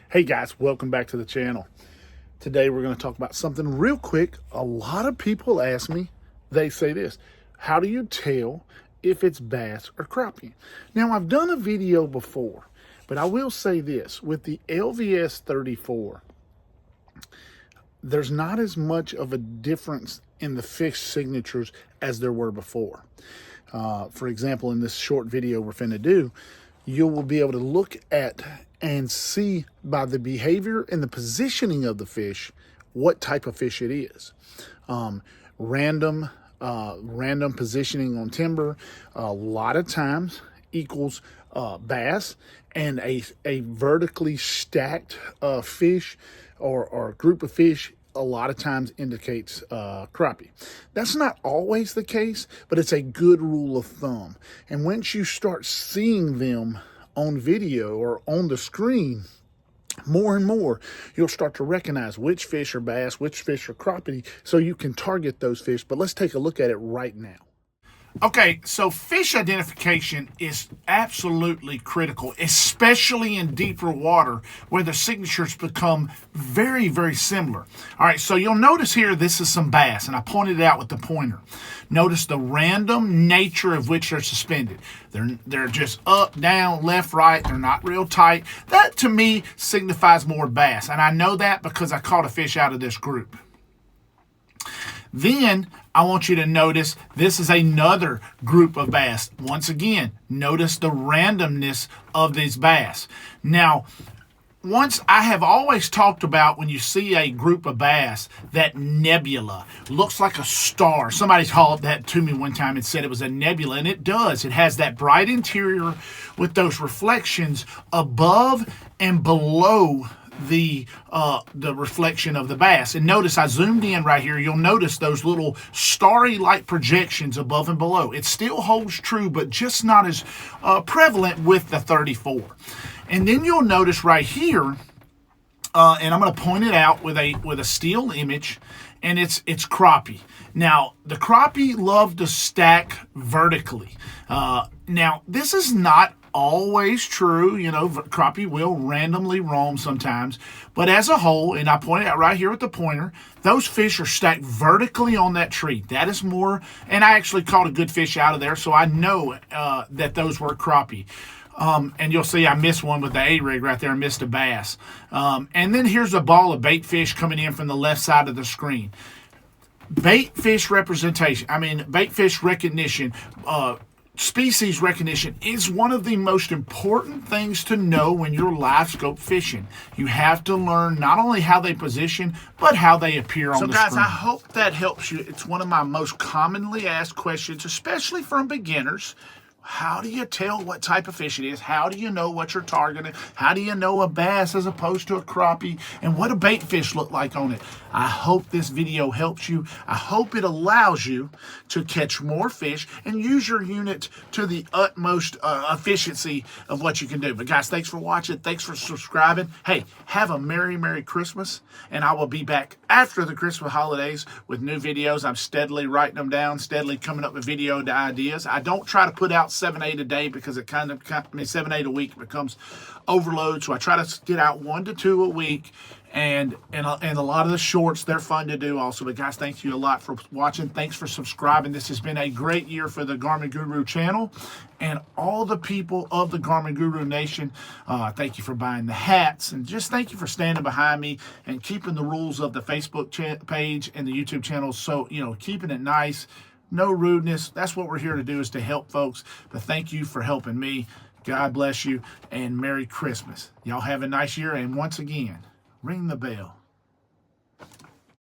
Hey guys, welcome back to the channel. Today we're going to talk about something real quick. A lot of people ask me, they say this, how do you tell if it's bass or crappie? Now I've done a video before, but I will say this, with the LVS 34, there's not as much of a difference in the fish signatures as there were before. For example, in this short video we're finna do, you will be able to look at and see by the behavior and the positioning of the fish what type of fish it is. Random positioning on timber a lot of times equals bass, and a vertically stacked fish or group of fish a lot of times indicates crappie. That's not always the case, but it's a good rule of thumb. And once you start seeing them on video or on the screen more and more, you'll start to recognize which fish are bass, which fish are crappie, so you can target those fish. But let's take a look at it right now. Okay, so fish identification is absolutely critical, especially in deeper water where the signatures become very, very similar. All right, so you'll notice here this is some bass, and I pointed it out with the pointer. Notice the random nature of which they're suspended. They're just up, down, left, right. They're not real tight. That, to me, signifies more bass, and I know that because I caught a fish out of this group. Then I want you to notice this is another group of bass. Once again, notice the randomness of these bass. Now, I have always talked about when you see a group of bass, that nebula looks like a star. Somebody called that to me one time and said it was a nebula, and it does. It has that bright interior with those reflections above and below the reflection of the bass. And notice I zoomed in right here. You'll notice those little starry-like projections above and below. It still holds true, but just not as prevalent with the 34. And then you'll notice right here, and I'm going to point it out with a still image, and it's crappie. Now, the crappie love to stack vertically. Now, this is not always true. You know, crappie will randomly roam sometimes, but as a whole, and I pointed out right here with the pointer, those fish are stacked vertically on that tree. That is more, and I actually caught a good fish out of there, so I know that those were crappie. And you'll see I missed one with the A-rig right there. I missed a bass. And then here's a ball of bait fish coming in from the left side of the screen. Bait fish recognition, species recognition is one of the most important things to know when you're live scope fishing. You have to learn not only how they position, but how they appear on the screen. So guys, I hope that helps you. It's one of my most commonly asked questions, especially from beginners. How do you tell what type of fish it is? How do you know what you're targeting? How do you know a bass as opposed to a crappie? And what do bait fish look like on it? I hope this video helps you. I hope it allows you to catch more fish and use your unit to the utmost efficiency of what you can do. But guys, thanks for watching. Thanks for subscribing. Hey, have a Merry, Merry Christmas. And I will be back after the Christmas holidays with new videos. I'm steadily writing them down, steadily coming up with video ideas. I don't try to put out 7-8 a day because it 7-8 a week becomes overload. So I try to get out 1 to 2 a week, and a lot of the shorts, they're fun to do also. But guys, thank you a lot for watching. Thanks for subscribing. This has been a great year for the Garmin Guru channel and all the people of the Garmin Guru Nation. Thank you for buying the hats, and just thank you for standing behind me and keeping the rules of the Facebook page and the YouTube channel. So, you know, keeping it nice. No rudeness. That's what we're here to do, is to help folks. But thank you for helping me. God bless you, and Merry Christmas. Y'all have a nice year, and once again, ring the bell.